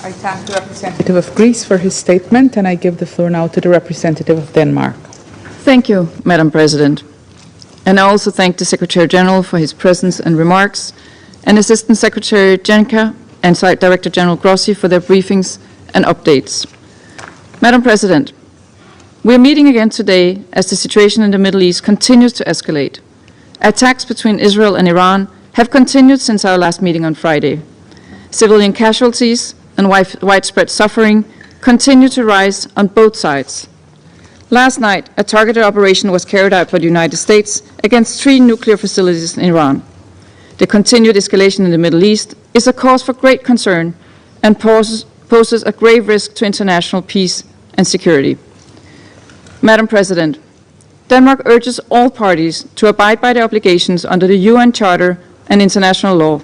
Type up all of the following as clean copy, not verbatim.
I thank the representative of Greece for his statement, and I give the floor now to the representative of Denmark. Thank you, Madam President. And I also thank the Secretary General for his presence and remarks, and Assistant Secretary Jenka and Director General Grossi for their briefings and updates. Madam President, we are meeting again today as the situation in the Middle East continues to escalate. Attacks between Israel and Iran have continued since our last meeting on Friday. Civilian casualties and widespread suffering continue to rise on both sides. Last night, a targeted operation was carried out by the United States against 3 nuclear facilities in Iran. The continued escalation in the Middle East is a cause for great concern and poses a grave risk to international peace and security. Madam President, Denmark urges all parties to abide by the obligations under the UN Charter and international law.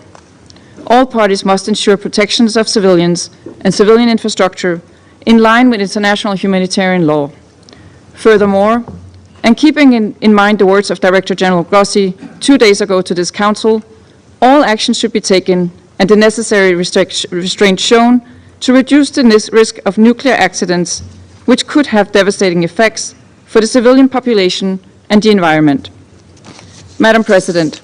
All parties must ensure protections of civilians and civilian infrastructure in line with international humanitarian law. Furthermore, and keeping in mind the words of Director General Grossi 2 days ago to this Council, all actions should be taken and the necessary restraint shown to reduce the risk of nuclear accidents, which could have devastating effects for the civilian population and the environment. Madam President,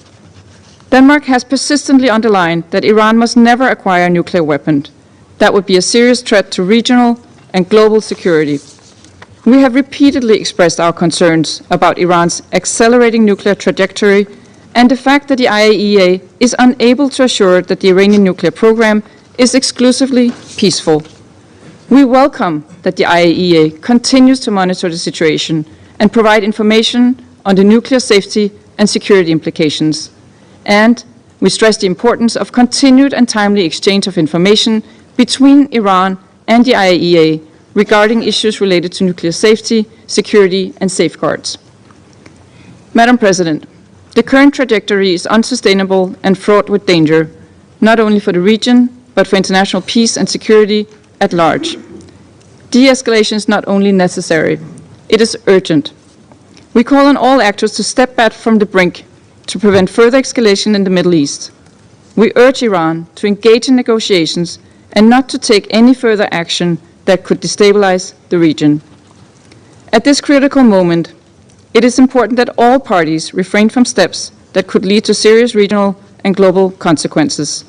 Denmark has persistently underlined that Iran must never acquire a nuclear weapon. That would be a serious threat to regional and global security. We have repeatedly expressed our concerns about Iran's accelerating nuclear trajectory and the fact that the IAEA is unable to assure that the Iranian nuclear program is exclusively peaceful. We welcome that the IAEA continues to monitor the situation and provide information on the nuclear safety and security implications. And we stress the importance of continued and timely exchange of information between Iran and the IAEA regarding issues related to nuclear safety, security, and safeguards. Madam President, the current trajectory is unsustainable and fraught with danger, not only for the region, but for international peace and security at large. De-escalation is not only necessary, it is urgent. We call on all actors to step back from the brink to prevent further escalation in the Middle East. We urge Iran to engage in negotiations and not to take any further action that could destabilize the region. At this critical moment, it is important that all parties refrain from steps that could lead to serious regional and global consequences.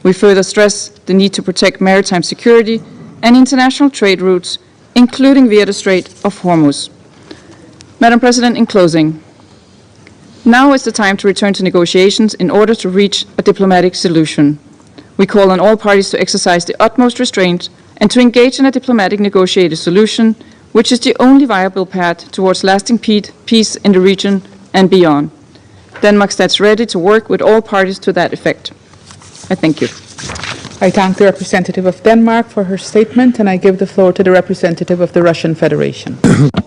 We further stress the need to protect maritime security and international trade routes, including via the Strait of Hormuz. Madam President, in closing, now is the time to return to negotiations in order to reach a diplomatic solution. We call on all parties to exercise the utmost restraint and to engage in a diplomatic negotiated solution, which is the only viable path towards lasting peace in the region and beyond. Denmark stands ready to work with all parties to that effect. I thank you. I thank the representative of Denmark for her statement, and I give the floor to the representative of the Russian Federation.